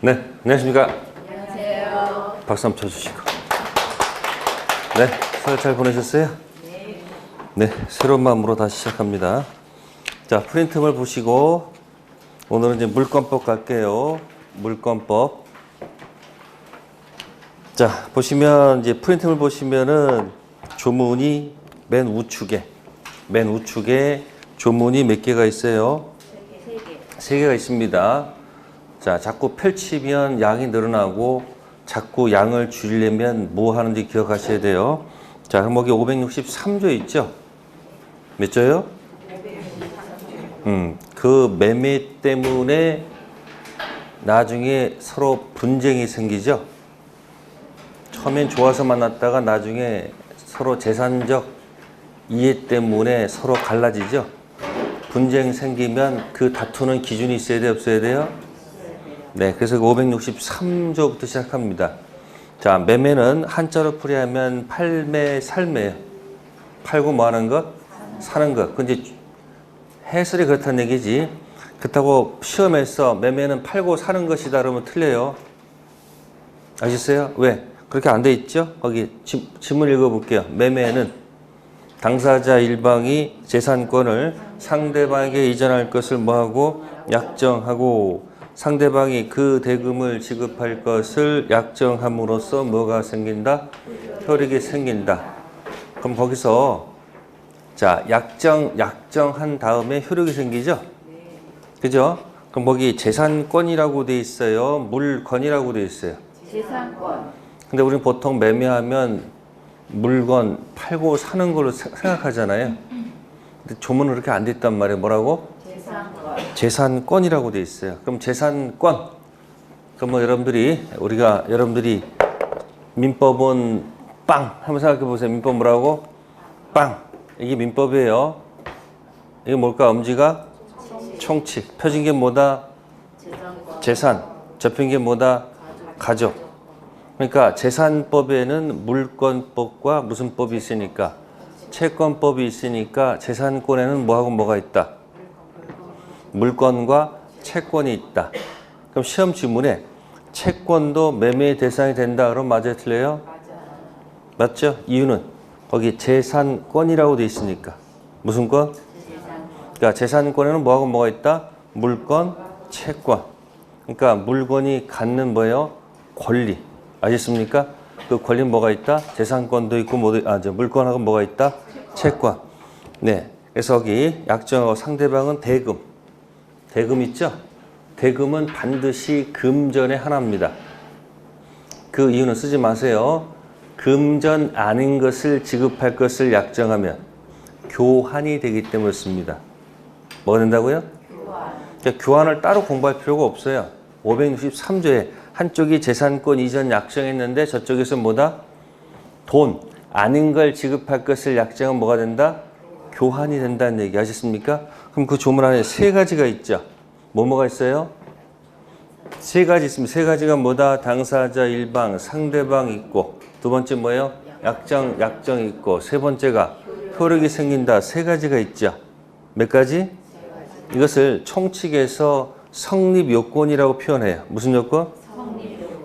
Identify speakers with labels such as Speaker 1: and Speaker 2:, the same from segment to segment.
Speaker 1: 네, 안녕하십니까.
Speaker 2: 안녕하세요.
Speaker 1: 박수 한번 쳐주시고. 네, 설 잘 보내셨어요? 네, 새로운 마음으로 다시 시작합니다. 자, 프린트물 보시고, 오늘은 이제 물권법 갈게요. 물권법. 자, 보시면, 이제 프린트물 보시면은 조문이 맨 우측에 조문이 몇 개가 있어요? 세 개가 있습니다. 자, 자꾸 펼치면 양이 늘어나고 자꾸 양을 줄이려면 뭐 하는지 기억하셔야 돼요. 자, 그럼 여기 563조 있죠? 몇 조요? 그 매매 때문에 나중에 서로 분쟁이 생기죠? 처음엔 좋아서 만났다가 나중에 서로 재산적 이해 때문에 서로 갈라지죠? 분쟁 생기면 그 다투는 기준이 있어야 돼요? 없어야 돼요? 네, 그래서 563조부터 시작합니다. 자, 매매는 한자로 풀이하면 팔매, 살매예요. 팔고 뭐 하는 것? 사는 것. 근데 해설이 그렇다는 얘기지. 그렇다고 시험에서 매매는 팔고 사는 것이다 그러면 틀려요. 아셨어요? 왜? 그렇게 안 돼 있죠? 거기 지문 읽어볼게요. 매매는 당사자 일방이 재산권을 상대방에게 이전할 것을 뭐하고? 약정하고 상대방이 그 대금을 지급할 것을 약정함으로써 뭐가 생긴다? 효력이 생긴다. 그럼 거기서 자, 약정한 다음에 효력이 생기죠? 그죠? 그럼 거기 재산권이라고 돼 있어요? 물건이라고 돼 있어요?
Speaker 2: 재산권.
Speaker 1: 근데 우리는 보통 매매하면 물건 팔고 사는 걸로 생각하잖아요. 근데 조문은 그렇게 안 돼 있단 말이에요. 뭐라고?
Speaker 2: 재산권.
Speaker 1: 재산권이라고 돼 있어요. 그럼 재산권. 그럼 뭐 여러분들이 민법은 빵 한번 생각해 보세요. 민법 뭐라고? 빵. 이게 민법이에요. 이게 뭘까? 엄지가 총칙. 펴진 게 뭐다?
Speaker 2: 재산권.
Speaker 1: 재산. 접힌 게 뭐다? 가족. 그러니까 재산법에는 물권법과 무슨 법이 있으니까? 채권법이 있으니까 재산권에는 뭐하고 뭐가 있다? 물권과 채권이 있다. 그럼 시험 지문에 채권도 매매의 대상이 된다. 그럼 맞아요? 틀려요? 맞죠? 이유는 거기 재산권이라고 돼 있으니까. 무슨 권? 그러니까 재산권에는 뭐하고 뭐가 있다? 물권, 채권. 그러니까 물건이 갖는 뭐예요? 권리. 아셨습니까? 그 권리는 뭐가 있다? 재산권도 있고 물권하고 뭐가 있다? 채권. 네. 그래서 여기 약정하고 상대방은 대금. 대금 있죠? 대금은 반드시 금전의 하나입니다. 그 이유는 쓰지 마세요. 금전 아닌 것을 지급할 것을 약정하면 교환이 되기 때문에 씁니다. 뭐가 된다고요? 그러니까 교환을 따로 공부할 필요가 없어요. 563조에 한쪽이 재산권 이전 약정했는데 저쪽에서 뭐다? 돈 아닌 걸 지급할 것을 약정하면 뭐가 된다? 교환이 된다는 얘기 아셨습니까? 그럼 그 조문 안에 세 가지가 있죠. 뭐가 있어요? 세 가지 있습니다. 세 가지가 뭐다? 당사자 일방, 상대방 있고 두 번째 뭐예요? 약정 있고 세 번째가 효력이 생긴다. 세 가지가 있죠. 몇 가지? 이것을 총칙에서 성립 요건이라고 표현해요. 무슨 요건?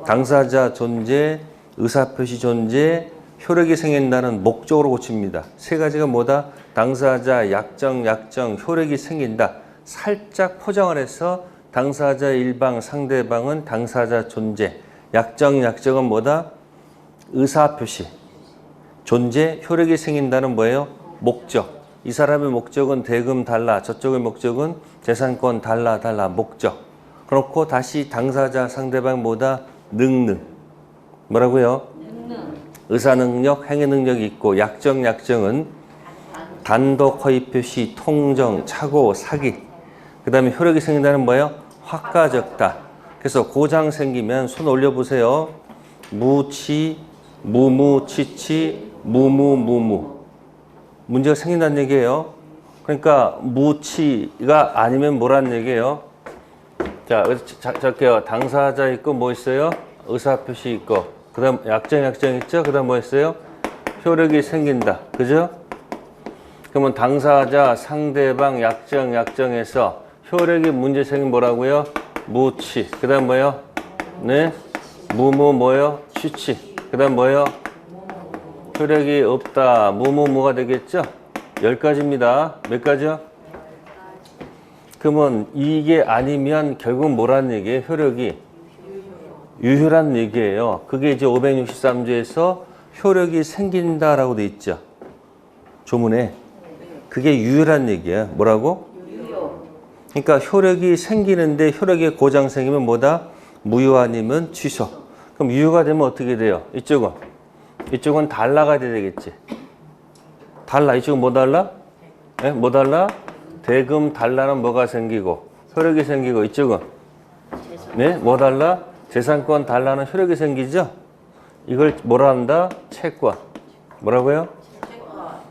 Speaker 1: 당사자 존재, 의사표시 존재, 효력이 생긴다는 목적으로 고칩니다. 세 가지가 뭐다? 당사자, 약정, 효력이 생긴다. 살짝 포장을 해서 당사자 일방, 상대방은 당사자 존재, 약정은 뭐다? 의사표시, 존재, 효력이 생긴다는 뭐예요? 목적. 이 사람의 목적은 대금 달라, 저쪽의 목적은 재산권 달라, 목적. 그렇고 다시 당사자, 상대방 뭐다? 능능. 뭐라고요? 의사능력, 행위능력이 있고 약정은 단독 허위 표시, 통정, 착오, 사기. 그 다음에 효력이 생긴다는 뭐예요? 확가적다. 그래서 고장 생기면 손 올려보세요. 무치, 무무, 치치, 무무. 문제가 생긴다는 얘기예요. 그러니까 무치가 아니면 뭐라는 얘기예요? 자, 적게요. 당사자 있고 뭐 있어요? 의사표시 있고. 그 다음 약정 있죠? 그 다음 뭐 있어요? 효력이 생긴다. 그죠? 그러면 당사자, 상대방, 약정에서 효력이 문제 생긴 뭐라고요? 무치. 그 다음 뭐예요? 네. 무무 뭐요? 취치. 그 다음 뭐요? 효력이 없다. 무무무가 되겠죠? 10가지입니다. 몇 가지요? 그러면 이게 아니면 결국 뭐라는 얘기예요? 효력이 유효란 얘기예요. 그게 이제 563조에서 효력이 생긴다라고 돼 있죠. 조문에. 그게 유효란 얘기야. 뭐라고? 그러니까 효력이 생기는데 효력에 고장 생기면 뭐다? 무효 아니면 취소. 그럼 유효가 되면 어떻게 돼요? 이쪽은? 이쪽은 달라가 돼야 되겠지. 달라. 이쪽은 뭐 달라? 네? 뭐 달라? 대금 달라는 뭐가 생기고 효력이 생기고 이쪽은? 네? 뭐 달라? 재산권 달라는 효력이 생기죠? 이걸 뭐라 한다? 채권. 뭐라고요?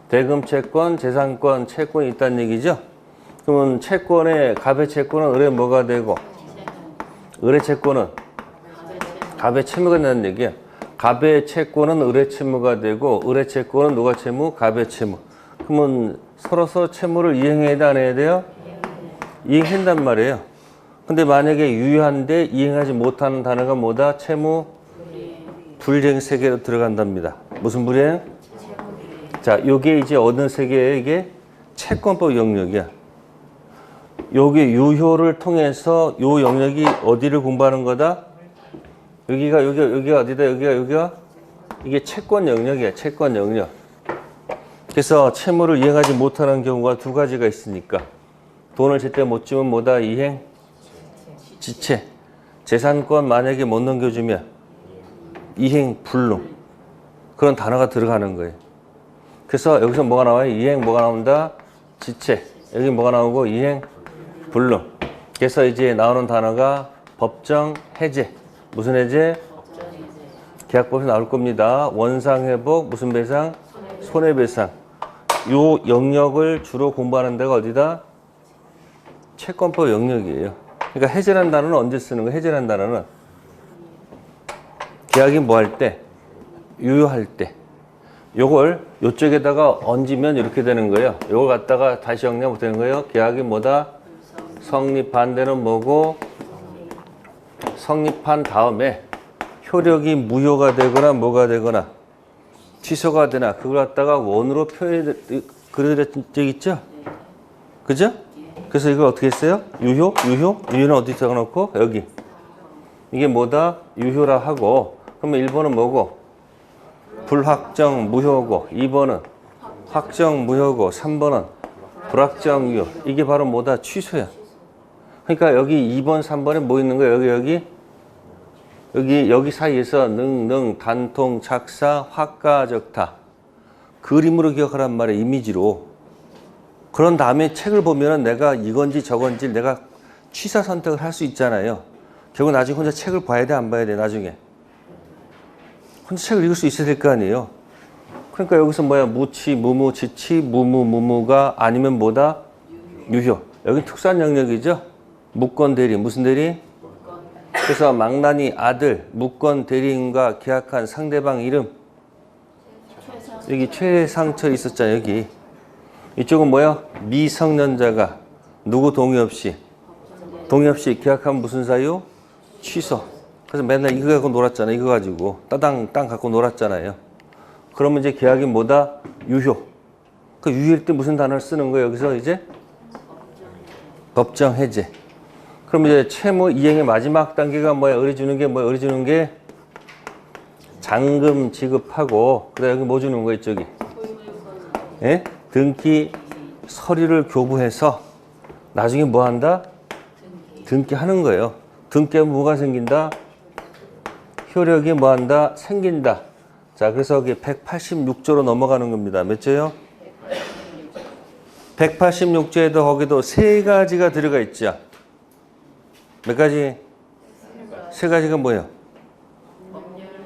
Speaker 1: 대금 채권, 재산권, 채권이 있다는 얘기죠? 그러면 채권에 갑의 채권은 을에 뭐가 되고 을의 채권은 갑의 채무가 된다는 얘기야. 갑의 채권은 을의 채무가 되고 을의 채권은 누가 채무? 갑의 채무. 그러면 서로서 채무를 이행해야 돼, 안 해야 돼요? 이행한단 말이에요. 근데 만약에 유효한데 이행하지 못하는 단어가 뭐다? 채무 불이행 세계로 들어간답니다. 무슨 불이행? 자, 요게 이제 어느 세계예요? 이게 채권법 영역이야. 요게 유효를 통해서 요 영역이 어디를 공부하는 거다? 여기가 어디다? 여기가 이게 채권 영역이야. 채권 영역. 그래서 채무를 이행하지 못하는 경우가 두 가지가 있으니까 돈을 제때 못 주면 뭐다? 이행? 지체. 재산권 만약에 못 넘겨주면 이행 불능. 그런 단어가 들어가는 거예요. 그래서 여기서 뭐가 나와요? 이행 뭐가 나온다? 지체. 여기 뭐가 나오고 이행 불능. 그래서 이제 나오는 단어가 법정 해제. 무슨 해제? 계약법에서 나올 겁니다. 원상회복 무슨 배상? 손해배상. 요 영역을 주로 공부하는 데가 어디다? 채권법 영역이에요. 그러니까 해제라는 단어는 언제 쓰는 거예요? 해제라는 단어는 계약이 뭐 할 때? 유효할 때. 요걸 요쪽에다가 얹으면 이렇게 되는 거예요. 요걸 갖다가 다시 정리하면 어떻게 되는 거예요? 계약이 뭐다? 성립 반대는 뭐고? 성립한 다음에 효력이 무효가 되거나 뭐가 되거나 취소가 되나 그걸 갖다가 원으로 표현해 그려드린 적 있죠? 그죠? 그래서 이걸 어떻게 했어요? 유효는 어디 적어놓고 여기 이게 뭐다? 유효라 하고 그러면 1번은 뭐고? 불확정 무효고 2번은 확정 무효고 3번은 불확정 유효. 이게 바로 뭐다? 취소야. 그러니까 여기 2번 3번에 뭐 있는 거야? 여기 사이에서 능 단통 착사 화가적타 그림으로 기억하란 말이야. 이미지로. 그런 다음에 책을 보면은 내가 이건지 저건지 내가 취사 선택을 할 수 있잖아요. 결국 나중에 혼자 책을 봐야 돼, 안 봐야 돼, 나중에? 혼자 책을 읽을 수 있어야 될 거 아니에요. 그러니까 여기서 뭐야? 무치, 무무, 지치, 무무가 아니면 뭐다? 유효. 여기 특수한 영역이죠? 무권 대리. 무슨 대리? 그래서 망나니 아들, 무권 대리인과 계약한 상대방 이름. 여기 최상철 있었잖아요, 여기. 이쪽은 뭐야? 미성년자가 누구 동의 없이 계약하면 무슨 사유? 취소. 그래서 맨날 이거 갖고 놀았잖아요. 이거 가지고 땅 갖고 놀았잖아요. 그러면 이제 계약이 뭐다? 유효. 그 유효일 때 무슨 단어를 쓰는 거예요? 여기서 이제 법정 해제. 그럼 이제 채무 이행의 마지막 단계가 뭐야? 의뢰주는 게 뭐야? 의뢰주는 게 잔금 지급하고 그다음에 여기 뭐 주는 거야? 이쪽이 예? 등기 서류를 교부해서 나중에 뭐 한다? 등기하는 거예요. 등기하면 뭐가 생긴다? 효력이 뭐 한다? 생긴다. 자, 그래서 여기 186조로 넘어가는 겁니다. 몇 조요? 186조에도 거기도 세 가지가 들어가 있죠. 몇 가지? 세 가지가 뭐예요?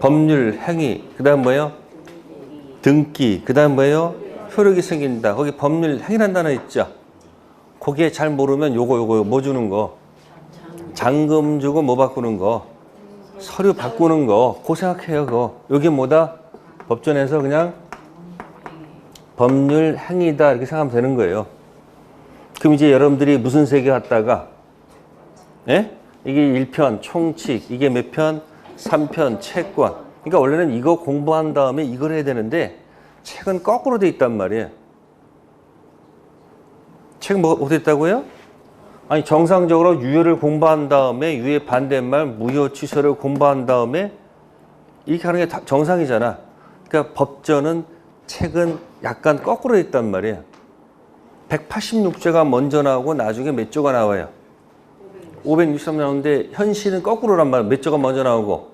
Speaker 1: 법률, 행위, 그 다음 뭐예요? 등기, 그 다음 뭐예요? 효력이 생긴다. 거기 법률, 행위라는 단어 있죠? 거기에 잘 모르면 요거 뭐 주는 거? 잔금 주고 뭐 바꾸는 거? 서류 바꾸는 거. 그거 생각해요, 그거. 여기 뭐다? 법전에서 그냥 법률 행위다 이렇게 생각하면 되는 거예요. 그럼 이제 여러분들이 무슨 세계 갔다가 예? 이게 1편 총칙, 이게 몇 편? 3편 채권. 그러니까 원래는 이거 공부한 다음에 이걸 해야 되는데 책은 거꾸로 돼 있단 말이에요. 책 뭐 어디 있다고요? 아니 정상적으로 유효를 공부한 다음에 유효의 반대말 무효 취소를 공부한 다음에 이렇게 하는 게 정상이잖아. 그러니까 법전은 책은 약간 거꾸로 돼 있단 말이에요. 186조가 먼저 나오고 나중에 몇 조가 나와요? 563 나오는데 현실은 거꾸로란 말이에요. 몇 조가 먼저 나오고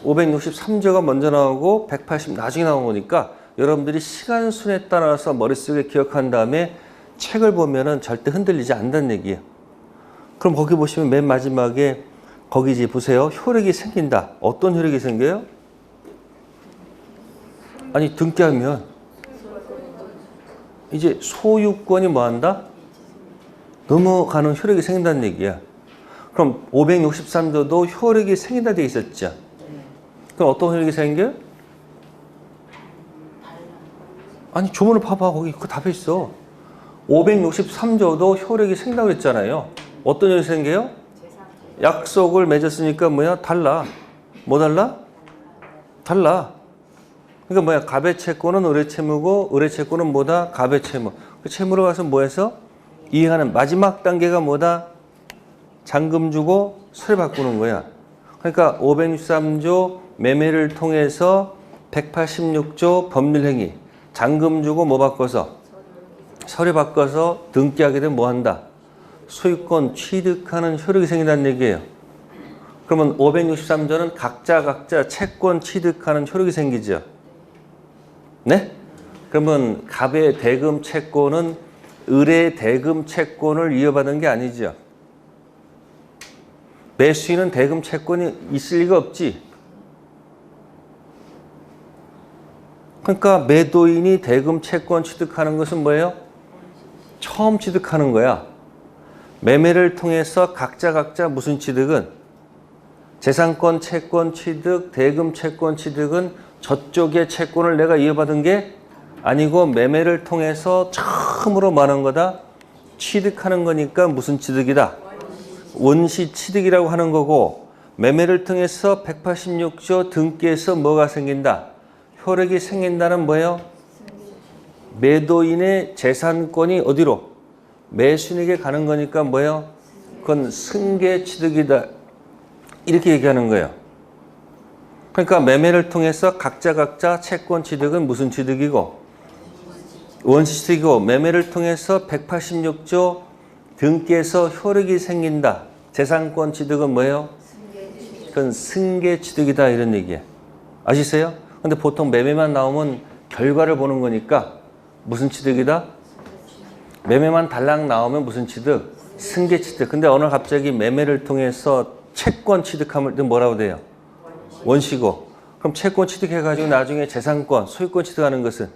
Speaker 1: 563조가 먼저 나오고 180 나중에 나온 거니까 여러분들이 시간 순에 따라서 머릿속에 기억한 다음에 책을 보면은 절대 흔들리지 않는다는 얘기예요. 그럼 거기 보시면 맨 마지막에 거기 이제 보세요. 효력이 생긴다. 어떤 효력이 생겨요? 아니 등기 하면 이제 소유권이 뭐 한다? 넘어가는 효력이 생긴다는 얘기야. 그럼 563조도 효력이 생긴다 돼 있었죠. 그럼 어떤 효력이 생겨요? 아니 조문을 봐봐. 거기 그 답에 있어. 563조도 효력이 생긴다고 했잖아요. 어떤 효력이 생겨요? 약속을 맺었으니까 뭐야? 달라. 뭐 달라? 달라. 그러니까 뭐야? 갑의 채권은 을의 채무고 을의 채권은 뭐다? 갑의 채무. 그 채무로 가서 뭐해서? 이행하는 마지막 단계가 뭐다? 잔금 주고 서류 바꾸는 거야. 그러니까 563조 매매를 통해서 186조 법률행위 잔금 주고 뭐 바꿔서 서류 바꿔서 등기하게 되면 뭐 한다? 소유권 취득하는 효력이 생긴다는 얘기예요. 그러면 563조는 각자 채권 취득하는 효력이 생기죠. 네? 그러면 갑의 대금 채권은 을의 대금 채권을 이어받은 게 아니죠. 매수인은 대금 채권이 있을 리가 없지. 그러니까 매도인이 대금 채권 취득하는 것은 뭐예요? 처음 취득하는 거야. 매매를 통해서 각자 무슨 취득은? 재산권 채권 취득, 대금 채권 취득은 저쪽의 채권을 내가 이어받은 게 아니고 매매를 통해서 처음으로 뭐 하는 거다? 취득하는 거니까 무슨 취득이다? 원시 취득이라고 하는 거고 매매를 통해서 186조 등기에서 뭐가 생긴다? 효력이 생긴다는 뭐예요? 매도인의 재산권이 어디로? 매수인에게 가는 거니까 뭐예요? 그건 승계 취득이다. 이렇게 얘기하는 거예요. 그러니까 매매를 통해서 각자 채권 취득은 무슨 취득이고? 원시 취득이고 매매를 통해서 186조 등기에서 효력이 생긴다. 재산권 취득은 뭐예요? 그건 승계 취득이다 이런 얘기예요. 아시세요? 근데 보통 매매만 나오면 결과를 보는 거니까 무슨 취득이다? 매매만 달랑 나오면 무슨 취득? 승계 취득. 근데 오늘 갑자기 매매를 통해서 채권 취득하면 뭐라고 돼요? 원시고. 그럼 채권 취득해가지고 나중에 재산권, 소유권 취득하는 것은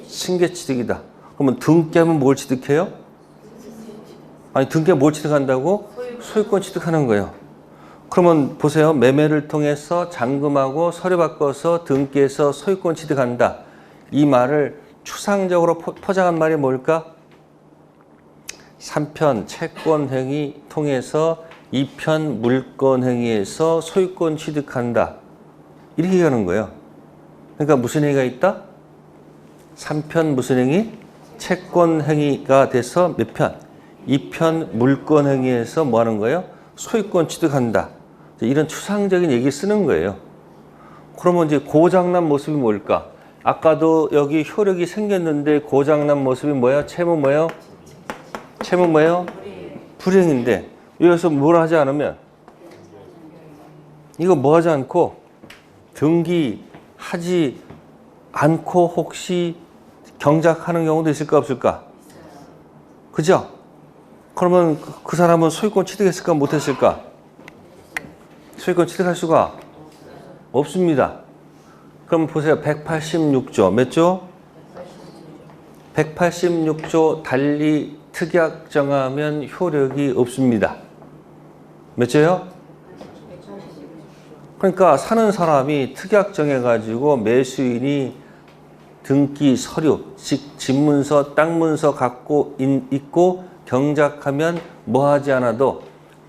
Speaker 1: 승계 취득이다. 그러면 등기하면 뭘 취득해요? 아니 등기하 뭘 취득한다고? 소유권 취득하는 거예요. 그러면 보세요. 매매를 통해서 잔금하고 서류 바꿔서 등기해서 소유권 취득한다. 이 말을 추상적으로 포장한 말이 뭘까? 3편 채권행위 통해서 2편 물권행위에서 소유권 취득한다. 이렇게 얘기하는 거예요. 그러니까 무슨 행위가 있다? 3편 무슨 행위? 채권행위가 돼서 몇 편? 2편 물권행위에서 뭐 하는 거예요? 소유권 취득한다. 이런 추상적인 얘기 쓰는 거예요. 그러면 이제 고장난 모습이 뭘까? 아까도 여기 효력이 생겼는데 고장난 모습이 뭐야? 채무 뭐예요? 채무 뭐예요? 불이행인데 여기서 뭘 하지 않으면 이거 뭐 하지 않고 등기하지 않고 혹시 경작하는 경우도 있을까 없을까? 그죠? 그러면 그 사람은 소유권 취득했을까 못했을까? 소유권 취득할 수가 없습니다. 그럼 보세요. 186조 몇 조? 186조 달리 특약 정하면 효력이 없습니다. 몇 조요? 그러니까 사는 사람이 특약 정해가지고 매수인이 등기 서류, 즉 집문서, 땅문서 갖고 있고 경작하면 뭐 하지 않아도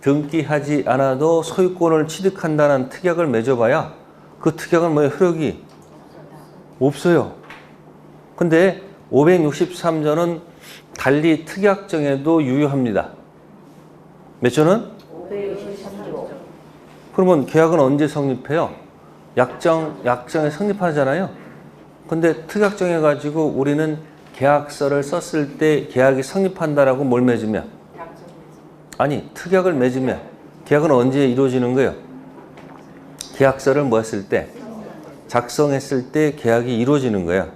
Speaker 1: 등기하지 않아도 소유권을 취득한다는 특약을 맺어봐야 그 특약은 뭐예요? 효력이 없어요. 근데 563조는 달리 특약정에도 유효합니다. 몇 조는?
Speaker 2: 563조.
Speaker 1: 그러면 계약은 언제 성립해요? 약정에 성립하잖아요. 근데 특약정해 가지고 우리는 계약서를 썼을 때 계약이 성립한다라고 뭘 맺으면? 아니, 특약을 맺으면 계약은 언제 이루어지는 거예요? 계약서를 뭐 했을 때? 작성했을 때 계약이 이루어지는 거예요.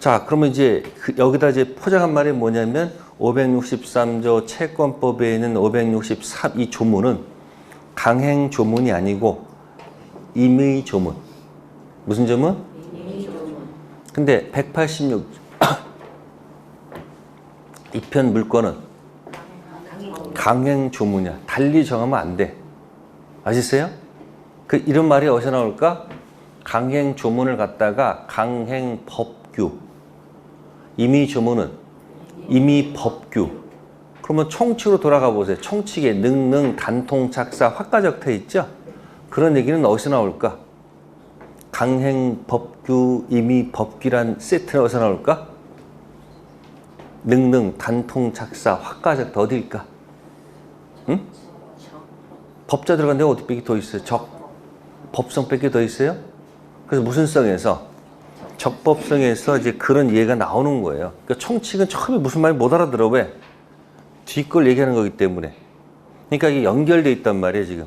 Speaker 1: 자, 그러면 이제 여기다 이제 포장한 말이 뭐냐면 563조 채권법에 있는 563 이 조문은 강행 조문이 아니고 임의 조문. 무슨 조문?
Speaker 2: 임의 조문.
Speaker 1: 근데 186 이편 물건은 강행 조문이야. 달리 정하면 안 돼. 아시세요? 그 이런 말이 어디서 나올까? 강행 조문을 갖다가 강행 법규. 임의 조문은 임의 법규. 그러면 총칙으로 돌아가 보세요. 총칙에 능능, 단통, 작사, 화가적태 있죠? 그런 얘기는 어디서 나올까? 강행 법규, 임의 법규란 세트는 어디서 나올까? 능능, 단통, 작사, 화가적태 어디일까? 응? 법자 들어간 데가 어디 뺏기 더 있어요? 법성 뺏기 더 있어요? 그래서 무슨 성에서? 적법성에서 이제 그런 이해가 나오는 거예요. 그러니까 총칙은 처음에 무슨 말인지 못 알아들어. 왜? 뒷걸 얘기하는 거기 때문에. 그러니까 이게 연결되어 있단 말이에요, 지금.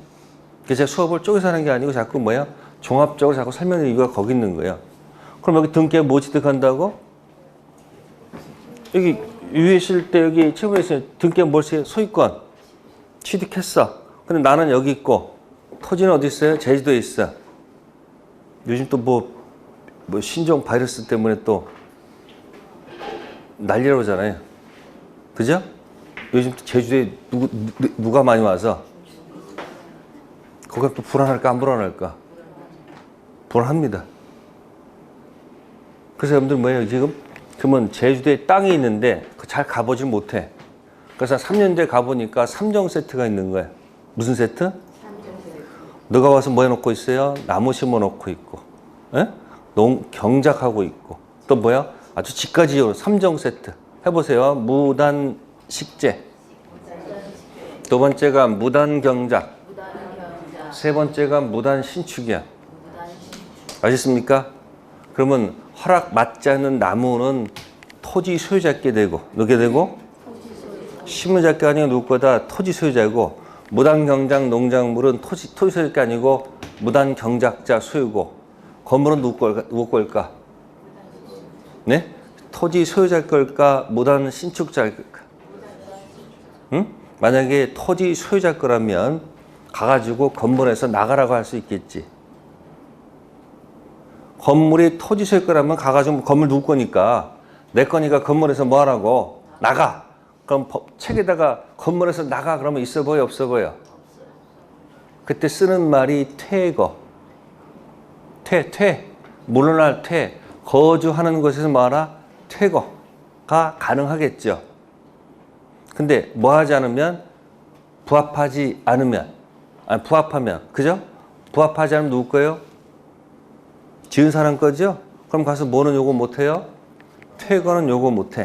Speaker 1: 그래서 제가 수업을 쪼개서 하는 게 아니고 자꾸 뭐야? 종합적으로 자꾸 설명하는 이유가 거기 있는 거예요. 그럼 여기 등기에 뭐 취득한다고? 여기 위에 있을 때 여기 최고에 있어요. 등기에 뭘 써요? 소유권. 취득했어. 근데 나는 여기 있고 토지는 어디 있어요? 제주도에 있어. 요즘 또 뭐 신종 바이러스 때문에 또 난리라고 그러잖아요. 그죠? 요즘 또 제주도에 누가 많이 와서 거기가 또 불안할까 안 불안할까? 불안합니다. 그래서 여러분들 뭐예요? 지금 그러면 제주도에 땅이 있는데 잘 가보질 못해. 그래서 3년 뒤에 가보니까 3종 세트가 있는 거예요. 무슨 세트? 너가 와서 뭐 해놓고 있어요? 나무 심어놓고 있고, 에? 경작하고 있고, 또 뭐야? 아주 집까지로 3종 세트. 해보세요. 무단식재. 두 번째가 무단경작. 세 번째가 무단신축이야. 아셨습니까? 그러면 허락 맞지 않는 나무는 토지 소유자께 되고, 누게 되고? 시무자께 아니고 누구 거다? 토지 소유자고, 무단경작 농작물은 토지 소유자께 아니고 무단경작자 소유고, 건물은 누구 걸까? 네? 토지 소유자 걸까? 무단신축자 걸까? 응? 만약에 토지 소유자 거라면 가가지고 건물에서 나가라고 할 수 있겠지. 건물이 토지 소유 거라면 가가지고 건물 누구 거니까 내 거니까 건물에서 뭐 하라고? 나가. 그럼 책에다가 건물에서 나가 그러면 있어 보여 없어 보여? 그때 쓰는 말이 퇴거. 물러날 퇴. 거주하는 곳에서 뭐하라? 퇴거가 가능하겠죠. 근데 뭐 하지 않으면? 부합하지 않으면. 아니 부합하면. 그죠? 부합하지 않으면 누구 거예요? 지은 사람 거죠? 그럼 가서 뭐는 요거 못해요? 퇴거는 요거 못해.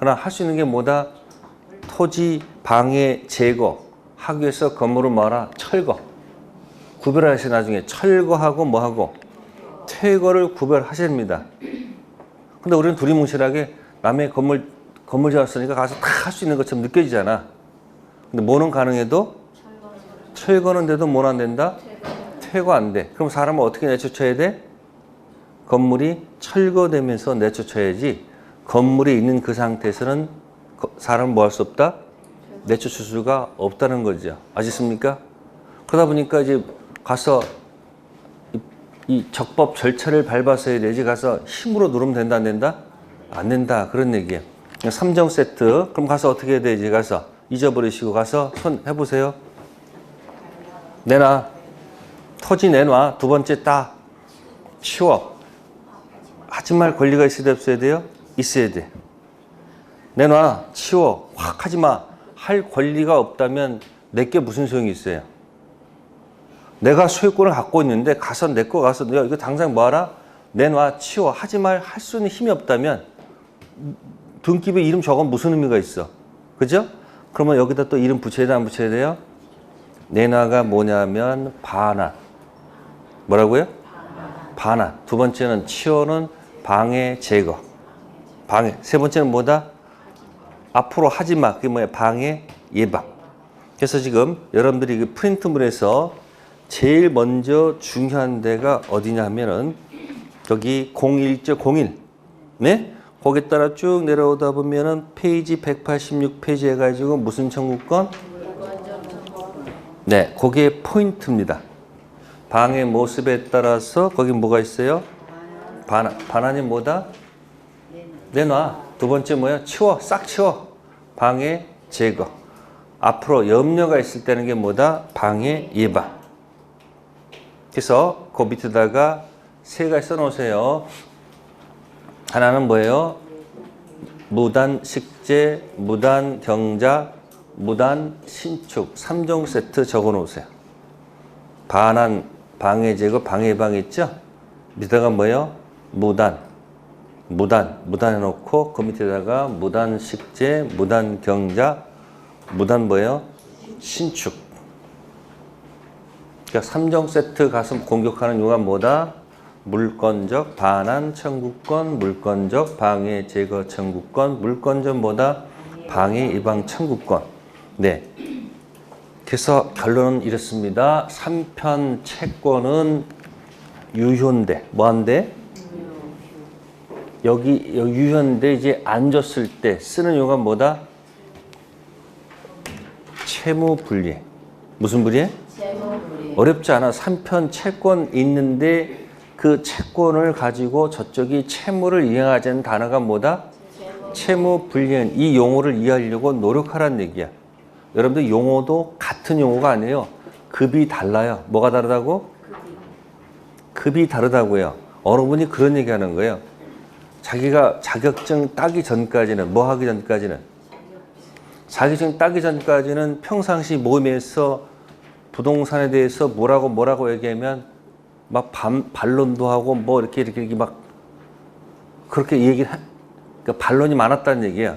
Speaker 1: 그러나 할 수 있는 게 뭐다? 토지 방해 제거 하기 위해서 건물을 뭐하라? 철거. 구별하셔야 나중에 철거하고 뭐하고? 퇴거를 구별하셔야 됩니다. 근데 우리는 두리뭉실하게 남의 건물 지었으니까 가서 다 할 수 있는 것처럼 느껴지잖아. 근데 뭐는 가능해도 철거는 돼도 뭐는 안 된다? 퇴거 안 돼. 그럼 사람은 어떻게 내쫓아야 돼? 건물이 철거되면서 내쫓아야지 건물이 있는 그 상태에서는 사람을 뭐 할 수 없다? 내쫓을 수가 없다는 거죠. 아시겠습니까? 그러다 보니까 이제 가서 이 적법 절차를 밟아서 해야 되지 가서 힘으로 누르면 된다 안 된다? 안 된다 그런 얘기예요. 3종 세트. 그럼 가서 어떻게 해야 되지? 가서 잊어버리시고 가서 손 해보세요. 내놔. 토지 내놔. 두 번째 따. 치워. 하지 말 권리가 있어야 돼 없어야 돼요? 있어야 돼. 내놔. 치워. 확 하지 마. 할 권리가 없다면 내게 무슨 소용이 있어요? 내가 소유권을 갖고 있는데 가서 내 거 가서 야 이거 당장 뭐하라? 내놔 치워 하지 말 할 수 있는 힘이 없다면 등기부에 이름 적으면 무슨 의미가 있어? 그죠? 그러면 여기다 또 이름 붙여야 돼 안 붙여야 돼요? 내놔가 뭐냐면 반환. 뭐라고요? 반환. 두 번째는 치워는 방해 제거. 방해. 세 번째는 뭐다? 앞으로 하지 마. 그게 뭐야? 방해 예방. 그래서 지금 여러분들이 그 프린트물에서 제일 먼저 중요한 데가 어디냐 하면은 여기 01조 01. 네? 거기에 따라 쭉 내려오다 보면은 페이지 186페이지 해가지고 무슨 청구권? 네, 거기에 포인트입니다. 방의 모습에 따라서 거기 뭐가 있어요? 반환이 뭐다? 내놔. 두 번째 뭐야? 치워. 싹 치워. 방해 제거. 앞으로 염려가 있을 때는 게 뭐다? 방해 예방. 그래서 그 밑에다가 세 가지 써놓으세요. 하나는 뭐예요? 무단 식재, 무단 경작, 무단 신축 3종 세트 적어 놓으세요. 반환, 방해 제거, 방해 예방 있죠? 밑에다가 뭐예요? 무단 해놓고 그 밑에다가 무단 식재, 무단 경작, 무단 뭐예요? 신축. 그러니까 3종 세트 가서 공격하는 이유가 뭐다? 물권적 반환 청구권, 물권적 방해 제거 청구권, 물권적 뭐다? 방해 예방 청구권. 네. 그래서 결론은 이렇습니다. 3편 채권은 유효인데 뭐한데? 여기 유효인데 이제 안 줬을 때 쓰는 이유가 뭐다? 채무 불이해. 무슨 불이해? 어렵지 않아. 3편 채권 있는데 그 채권을 가지고 저쪽이 채무를 이행하자는 단어가 뭐다? 채무 불이행. 이 용어를 이해하려고 노력하라는 얘기야. 여러분들 용어도 같은 용어가 아니에요. 급이 달라요. 뭐가 다르다고? 급이 다르다고요. 어느 분이 그런 얘기 하는 거예요. 자기가 자격증 따기 전까지는 뭐 하기 전까지는 자격증 따기 전까지는 평상시 모임에서 부동산에 대해서 뭐라고 얘기하면 막 반론도 하고 뭐 이렇게 막 그렇게 얘기를 그러니까 반론이 많았다는 얘기야.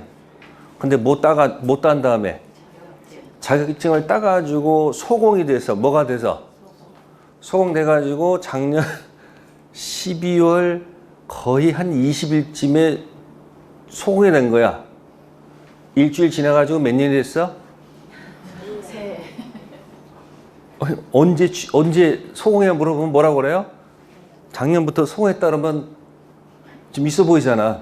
Speaker 1: 근데 못 딴 다음에 자격증을 따가지고 소공이 돼서 뭐가 돼서 소공돼가지고 작년 12월 거의 한 20일쯤에 소공이 된 거야. 일주일 지나가지고 몇 년이 됐어? 언제 소공해 물어보면 뭐라고 그래요? 작년부터 소공했다 그러면 좀 있어 보이잖아.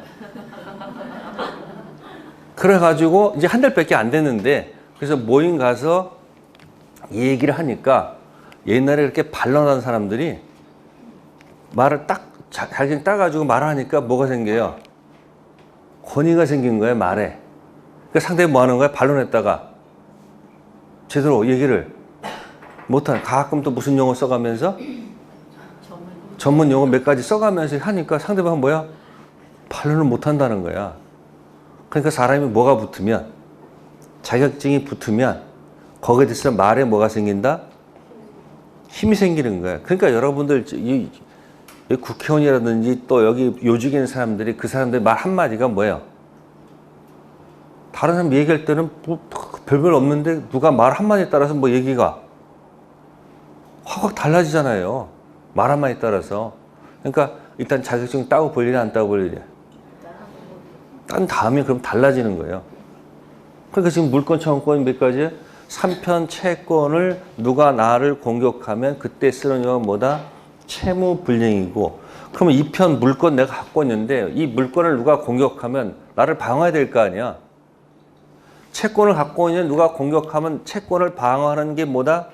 Speaker 1: 그래가지고 이제 한 달밖에 안 됐는데 그래서 모임 가서 얘기를 하니까 옛날에 그렇게 반론한 사람들이 말을 딱 자기는 따가지고 말을 하니까 뭐가 생겨요? 권위가 생긴 거예요, 말에. 그러니까 상대가 뭐 하는 거야? 반론했다가 제대로 얘기를 못하는, 가끔 또 무슨 용어 써가면서 전문 용어 몇 가지 써가면서 하니까 상대방은 뭐야? 반론을 못한다는 거야. 그러니까 사람이 뭐가 붙으면, 자격증이 붙으면 거기에 대해서 말에 뭐가 생긴다? 힘이 생기는 거야. 그러니까 여러분들 이 국회의원이라든지 또 여기 요직에 있는 사람들이 그 사람들 말 한마디가 뭐예요? 다른 사람 얘기할 때는 뭐 별별 없는데 누가 말 한마디에 따라서 뭐 얘기가 확 달라지잖아요. 말 한마디에 따라서. 그러니까 일단 자격증 따고 볼 일이 안 따고 볼 일이야. 딴 다음에 그럼 달라지는 거예요. 그러니까 지금 물권 청구권 몇 가지? 3편 채권을 누가 나를 공격하면 그때 쓰는 용어가 뭐다? 채무 불이행이고, 그러면 2편 물권 내가 갖고 있는데 이 물권을 누가 공격하면 나를 방어해야 될 거 아니야. 채권을 갖고 있는 누가 공격하면 채권을 방어하는 게 뭐다?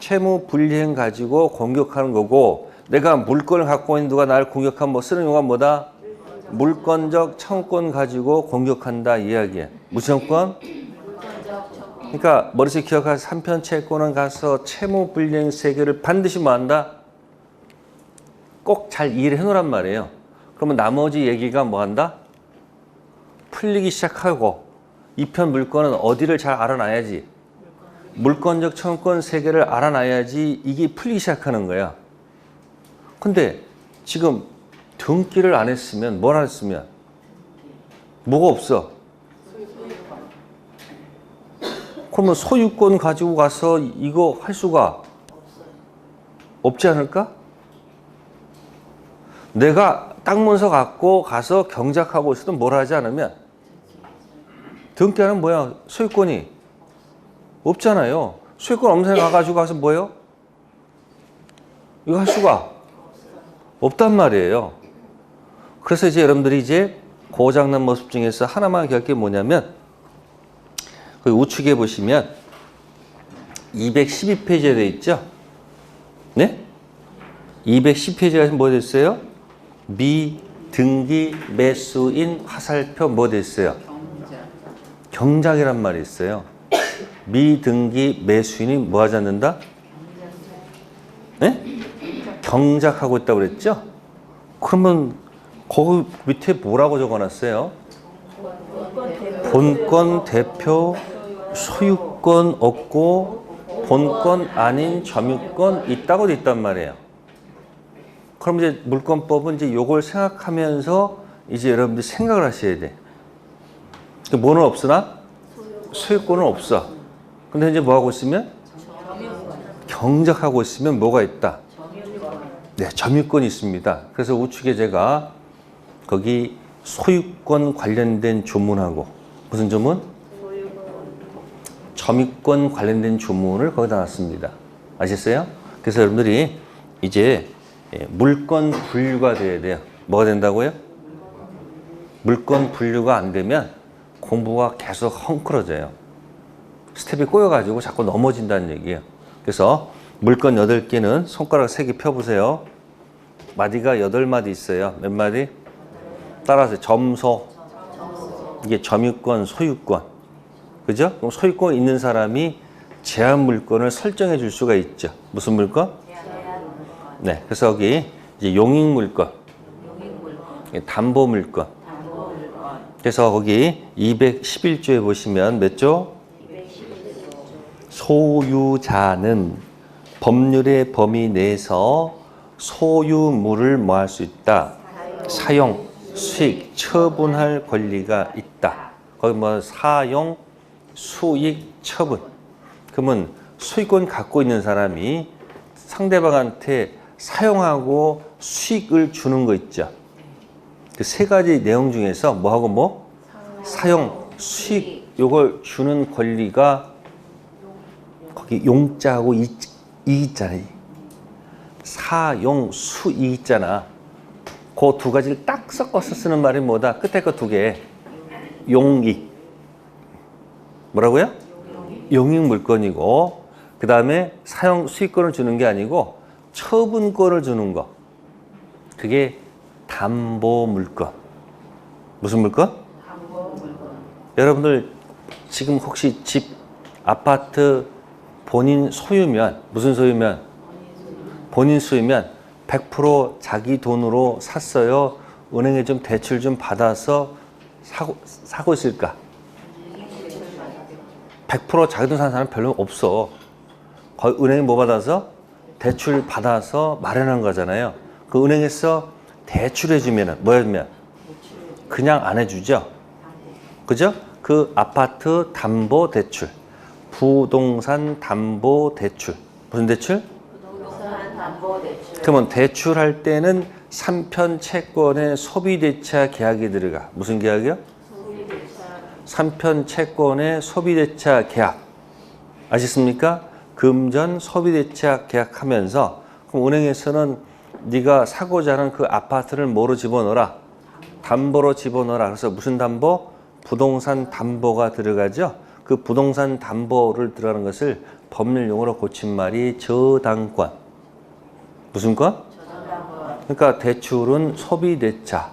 Speaker 1: 채무 불이행 가지고 공격하는 거고, 내가 물권을 갖고 있는 누가 나를 공격하면 뭐 쓰는 용어가 뭐다? 물권적 청구권 가지고 공격한다 이야기야. 무슨 청구권? 그러니까 머릿속에 기억하세요. 3편 채권은 가서 채무 불이행 세계를 반드시 뭐 한다? 꼭 잘 이해를 해놓으란 말이에요. 그러면 나머지 얘기가 뭐 한다? 풀리기 시작하고, 2편 물권은 어디를 잘 알아놔야지? 물권적 청구권 세계를 알아놔야지 이게 풀리기 시작하는 거야. 근데 지금 등기를 안 했으면 뭘 안 했으면 뭐가 없어? 그러면 소유권 가지고 가서 이거 할 수가 없지 않을까? 내가 땅 문서 갖고 가서 경작하고 있어도 뭘 하지 않으면 등기하는 뭐야? 소유권이 없잖아요. 소유권 없는 사람이 가가지고 가서 뭐예요? 이거 할 수가 없단 말이에요. 그래서 이제 여러분들이 이제 고장난 모습 중에서 하나만 기억할 게 뭐냐면 그 우측에 보시면 212페이지에 되어 있죠? 네? 210페이지가 뭐 됐어요? 미등기 매수인 화살표 뭐 됐어요? 경작이란 말이 있어요. 미등기 매수인이 뭐 하지 않는다? 네? 경작하고 있다고 그랬죠? 그러면 거기 밑에 뭐라고 적어놨어요? 본권 대표 소유권 없고 본권 아닌 점유권 있다고 돼 있단 말이에요. 그럼 이제 물권법은 이제 요걸 생각하면서 이제 여러분들이 생각을 하셔야 돼. 뭐는 없으나 소유권은 없어. 근데 이제 뭐 하고 있으면 경작하고 있으면 뭐가 있다? 네, 점유권이 있습니다. 그래서 우측에 제가 거기 소유권 관련된 조문하고 무슨 조문? 점유권 관련된 조문을 거기다 놨습니다. 아셨어요? 그래서 여러분들이 이제 물권 분류가 돼야 돼요. 뭐가 된다고요? 물권 분류가 안 되면 공부가 계속 헝클어져요. 스텝이 꼬여가지고 자꾸 넘어진다는 얘기예요. 그래서 물권 8개는 손가락 3개 펴보세요. 마디가 8마디 있어요. 몇 마디? 따라서 점소. 이게 점유권, 소유권. 그죠? 그럼 소유권 있는 사람이 제한 물권을 설정해 줄 수가 있죠. 무슨 물권? 네. 그래서 여기 이제 용익 물권, 담보 물권. 그래서 거기 211조에 보시면 몇 조? 소유자는 법률의 범위 내에서 소유물을 뭐 할 수 있다? 사용, 수익, 처분할 권리가 있다. 거기 뭐 사용, 수익, 처분. 그러면 소유권 갖고 있는 사람이 상대방한테 사용하고 수익을 주는 거 있죠. 그 세 가지 내용 중에서 뭐하고 뭐? 사용, 수익, 요걸 주는 권리가 거기 용자하고 이 있잖아요. 사용, 수익 있잖아. 그 두 가지를 딱 섞어서 쓰는 말이 뭐다? 끝에 거 2개. 용익. 뭐라고요? 용익 물권이고, 그 다음에 사용 수익권을 주는 게 아니고 처분권을 주는 거. 그게 담보 물권. 무슨 물권? 담보 물권. 여러분들 지금 혹시 집, 아파트 본인 소유면, 무슨 소유면? 본인 소유면 100% 자기 돈으로 샀어요? 은행에 좀 대출 좀 받아서 사고 있을까? 100% 자기 돈 사는 사람 별로 없어. 거의 은행에 뭐 받아서? 대출 받아서 마련한 거잖아요. 그 은행에서 대출해주면 뭐 해주면? 그냥 안 해주죠? 그죠? 그 아파트 담보 대출, 부동산 담보 대출. 무슨 대출?
Speaker 2: 부동산 담보 대출.
Speaker 1: 그러면 대출할 때는 3편 채권의 소비대차 계약이 들어가. 무슨 계약이요?
Speaker 2: 소비대차.
Speaker 1: 3편 채권의 소비대차 계약. 아시겠습니까? 금전 소비대차 계약하면서 그럼 은행에서는 네가 사고자 하는 그 아파트를 뭐로 집어넣어라? 담보로 집어넣어라. 그래서 무슨 담보? 부동산 담보가 들어가죠. 그 부동산 담보를 들어가는 것을 법률 용어로 고친 말이 저당권. 무슨 권?
Speaker 2: 저당권.
Speaker 1: 그러니까 대출은 소비대차,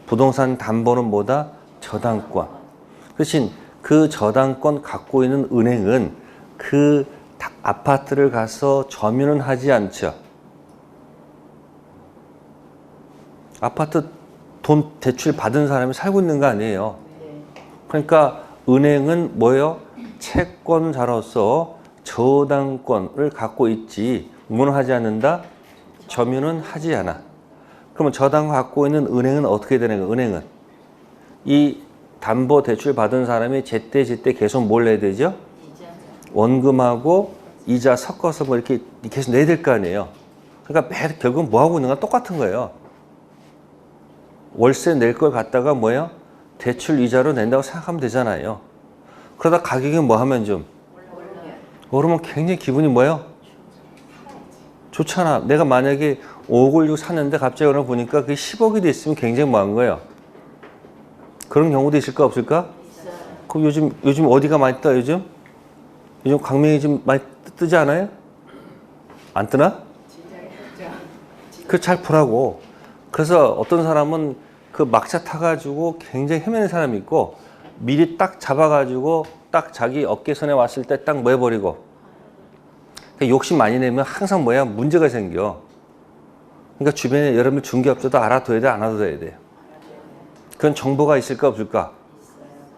Speaker 1: 부동산 담보는 뭐다? 저당권. 대신 그 저당권 갖고 있는 은행은 그 아파트를 가서 점유는 하지 않죠. 아파트 돈 대출 받은 사람이 살고 있는 거 아니에요. 그러니까 은행은 뭐예요? 채권자로서 저당권을 갖고 있지 뭐는 하지 않는다? 점유는 하지 않아. 그러면 저당권 갖고 있는 은행은 어떻게 되는 거야? 은행은 이 담보 대출 받은 사람이 제때 계속 뭘 내야 되죠? 원금하고 이자 섞어서 뭐 이렇게 계속 내야 될 거 아니에요. 그러니까 결국은 뭐 하고 있는 건 똑같은 거예요. 월세 낼 걸 갖다가 뭐예요? 대출 이자로 낸다고 생각하면 되잖아요. 그러다 가격이 뭐 하면 좀 오르면 굉장히 기분이 뭐예요? 좋잖아. 내가 만약에 5억을 주고 샀는데 갑자기 오늘 보니까 그게 10억이 됐으면 굉장히 뭐한 거예요? 그런 경우도 있을까 없을까? 그럼 요즘 어디가 많이 떠? 요즘 강명이 좀 많이 뜨지 않아요? 안 뜨나? 그 잘 보라고. 그래서 어떤 사람은 그 막차 타가지고 굉장히 헤매는 사람이 있고 미리 딱 잡아가지고 딱 자기 어깨선에 왔을 때 딱 뭐 해버리고 그러니까 욕심 많이 내면 항상 뭐야 문제가 생겨. 그러니까 주변에 여러분 중개업자도 알아둬야 돼, 안 알아둬야 돼. 그런 정보가 있을까 없을까?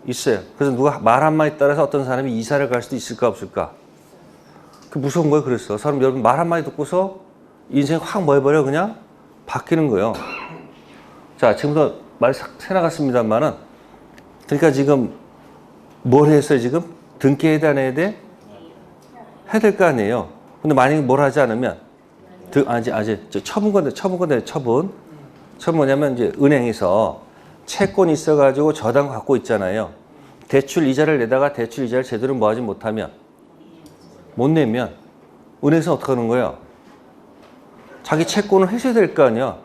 Speaker 1: 있어요. 그래서 누가 말 한마디 따라서 어떤 사람이 이사를 갈 수도 있을까 없을까? 그 무서운 거예요. 그랬어. 사람 여러분 말 한마디 듣고서 인생 확 뭐 해버려 그냥 바뀌는 거예요. 자, 지금도 말이 새 나갔습니다만은 그러니까 지금 뭘 했어요 지금? 등기해야 안 해야 돼? 해야 될 거 아니에요. 근데 만약에 뭘 하지 않으면 아직 처분 뭐냐면 이제 은행에서 채권이 있어가지고 저당 갖고 있잖아요. 대출 이자를 내다가 대출 이자를 제대로 뭐 하지 못하면 못 내면 은행에서 어떻게 하는 거예요? 자기 채권을 해줘야 될 거 아니야.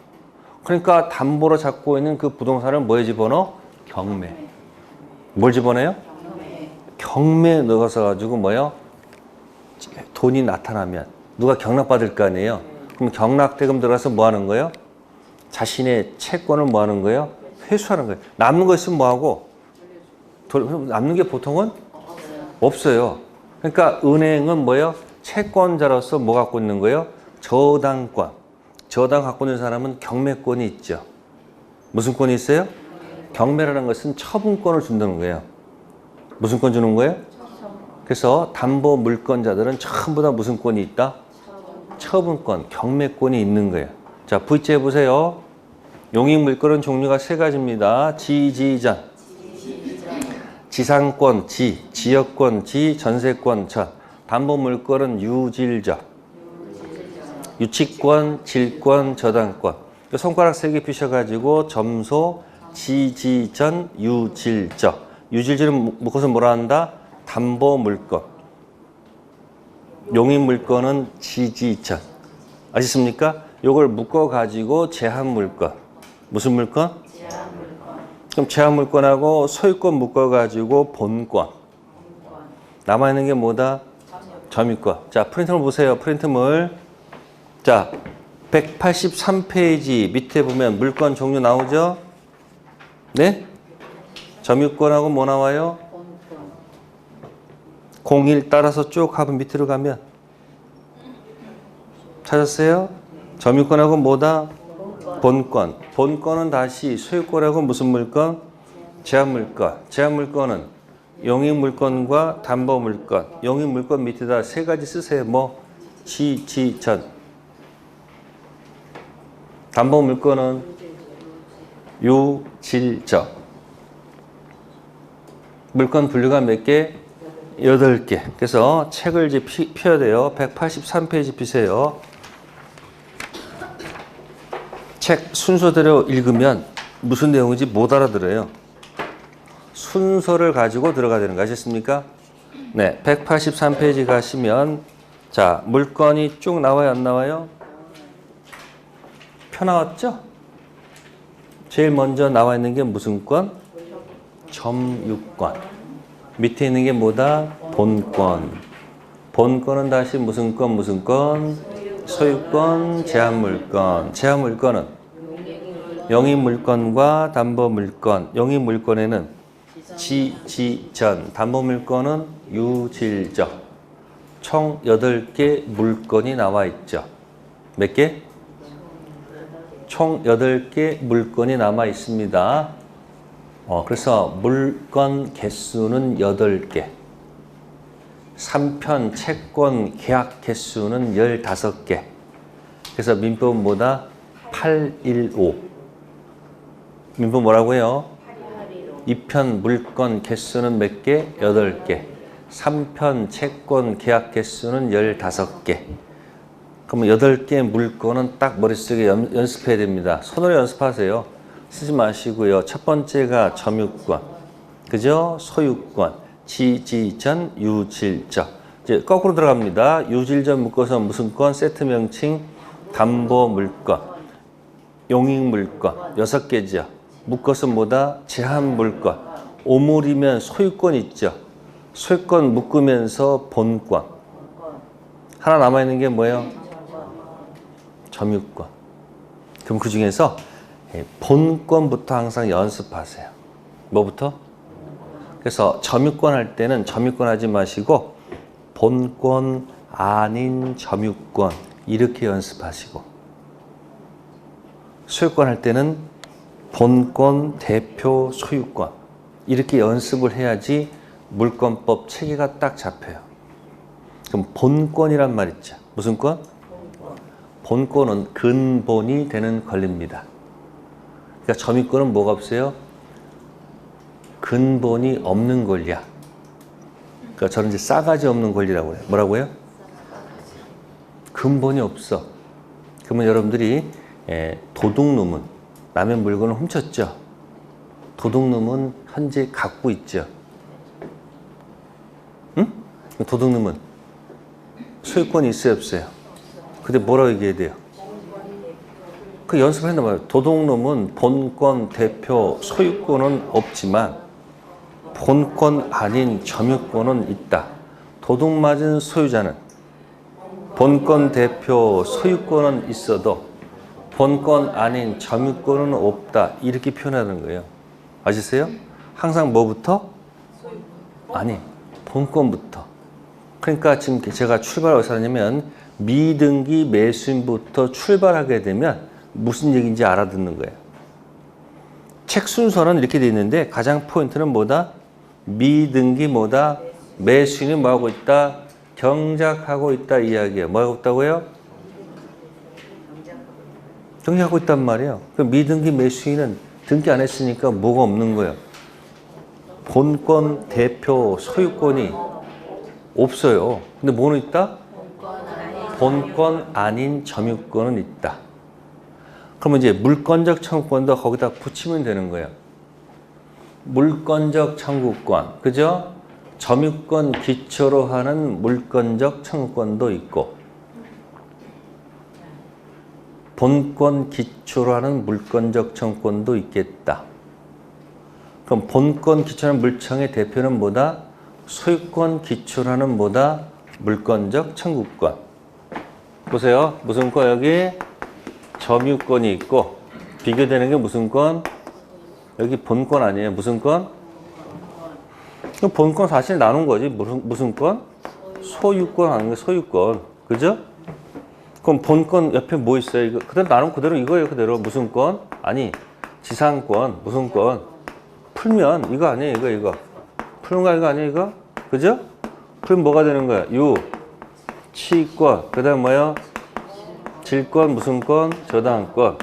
Speaker 1: 그러니까 담보로 잡고 있는 그 부동산을 뭐에 집어넣어? 경매. 뭘 집어넣어요? 경매에 넣어서 가지고 뭐요? 돈이 나타나면 누가 경락받을 거 아니에요. 그럼 경락대금 들어가서 뭐 하는 거예요? 자신의 채권을 뭐 하는 거예요? 회수하는 거예요. 남는 거 있으면 뭐 하고? 남는 게 보통은 없어요. 그러니까 은행은 뭐예요? 채권자로서 뭐 갖고 있는 거예요? 저당권. 저당 갖고 있는 사람은 경매권이 있죠. 무슨 권이 있어요? 경매라는 것은 처분권을 준다는 거예요. 무슨 권 주는 거예요? 그래서 담보 물권자들은 전부 다 무슨 권이 있다? 처분권, 경매권이 있는 거예요. 자, V째 보세요. 용익 물권은 종류가 세 가지입니다. 지지전, 지상권, 지역권, 전세권, 담보 물권은 유질적, 유치권, 질권, 저당권. 손가락 3개 피셔가지고 점소, 지지전, 유질적. 유질적은 묶어서 뭐라 한다? 담보 물권. 용익 물권은 지지전. 아시습니까? 요걸 묶어가지고 제한 물권. 무슨 물권?
Speaker 2: 제한 물권.
Speaker 1: 그럼 제한 물권하고 소유권 묶어가지고 본권. 남아있는 게 뭐다? 점유권. 자, 프린트물 보세요. 프린트물. 자, 183페이지 밑에 보면 물권 종류 나오죠? 네? 점유권하고 뭐 나와요? 01 따라서 쭉 가면 밑으로 가면 찾았어요? 점유권하고 뭐다? 본권. 본권은 다시 소유권하고 무슨 물권? 제한물권. 제한물권은 용익물권과 담보물권. 용익물권 밑에다 세 가지 쓰세요. 뭐? 지전. 담보물권은 유질적. 물권 분류가 몇 개? 8개. 그래서 책을 이제 펴야 돼요. 183페이지 피세요. 책 순서대로 읽으면 무슨 내용인지 못 알아들어요. 순서를 가지고 들어가야 되는 거 아셨습니까? 네, 183페이지 가시면 자, 물건이 쭉 나와요, 안 나와요? 표 나왔죠? 제일 먼저 나와 있는 게 무슨 권? 점유권. 밑에 있는 게 뭐다? 본권. 본권은 다시 무슨 권, 무슨 권? 소유권, 제한물권. 제한물권은 용익물권과 담보물권. 용익물권에는 지전, 담보물권은 유질적. 총 8개 물건이 나와 있죠. 몇 개? 총 8개 물건이 남아 있습니다. 그래서 물건 개수는 8개. 3편 채권 계약 개수는 15개. 그래서 민법은 뭐다? 815. 민법 뭐라고요? 2편 물건 개수는 몇 개? 8개. 3편 채권 계약 개수는 15개. 그러면 8개의 물건은 딱 머릿속에 연습해야 됩니다. 손으로 연습하세요. 쓰지 마시고요. 첫 번째가 점유권, 그죠? 소유권, 지지전, 유질적. 이제 거꾸로 들어갑니다. 유질전 묶어서 무슨 권? 세트 명칭, 담보 물건, 용익 물건, 6개죠. 묶어서 뭐다? 제한 물건. 오물이면 소유권 있죠. 소유권 묶으면서 본권. 하나 남아있는 게 뭐예요? 점유권. 그럼 그 중에서 본권부터 항상 연습하세요. 뭐부터? 그래서 점유권 할 때는 점유권 하지 마시고 본권 아닌 점유권 이렇게 연습하시고, 소유권 할 때는 본권 대표 소유권 이렇게 연습을 해야지 물권법 체계가 딱 잡혀요. 그럼 본권이란 말 있죠. 무슨 권? 본권은 근본이 되는 권리입니다. 그러니까 점유권은 뭐가 없어요? 근본이 없는 권리야. 그러니까 저는 이제 싸가지 없는 권리라고 해요. 뭐라고요? 근본이 없어. 그러면 여러분들이 도둑놈은 남의 물건을 훔쳤죠. 도둑놈은 현재 갖고 있죠. 응? 도둑놈은 소유권이 있어요, 없어요? 근데 뭐라고 얘기해야 돼요? 그 연습을 했나 봐요. 도둑놈은 본권 대표 소유권은 없지만 본권 아닌 점유권은 있다. 도둑 맞은 소유자는 본권 대표 소유권은 있어도 본권 아닌 점유권은 없다. 이렇게 표현하는 거예요. 아시세요? 항상 뭐부터? 아니, 본권부터. 그러니까 지금 제가 출발을 어디서 하냐면 미등기 매수인부터 출발하게 되면 무슨 얘기인지 알아듣는 거예요. 책 순서는 이렇게 돼 있는데 가장 포인트는 뭐다? 미등기 뭐다? 매수인이 뭐하고 있다? 경작하고 있다 이야기예요. 뭐하고 있다고요? 경작하고 있단 말이에요. 그 미등기 매수인은 등기 안 했으니까 뭐가 없는 거예요. 본권 대표 소유권이 없어요. 근데 뭐는 있다? 본권 아닌 점유권은 있다. 그러면 이제 물권적 청구권도 거기다 붙이면 되는 거예요. 물권적 청구권, 그죠? 점유권 기초로 하는 물권적 청구권도 있고 본권 기초로 하는 물권적 청구권도 있겠다. 그럼 본권 기초로 하는 물청의 대표는 뭐다? 소유권 기초로 하는 뭐다? 물권적 청구권. 보세요. 무슨 권? 여기 점유권이 있고 비교되는 게 무슨 권? 여기 본권 아니에요. 무슨 권? 본권 사실 나눈 거지. 무슨 권? 소유권 하는 게 소유권. 그죠? 그럼 본권 옆에 뭐 있어요? 이거 그대로 나눈 그대로 이거예요. 그대로 무슨 권? 아니 지상권. 무슨 권? 풀면 이거 아니에요. 이거 푸는 거 이거 아니에요. 이거? 그죠? 풀면 뭐가 되는 거야? 치권. 그 다음 뭐예요? 질권. 무슨 권? 저당권.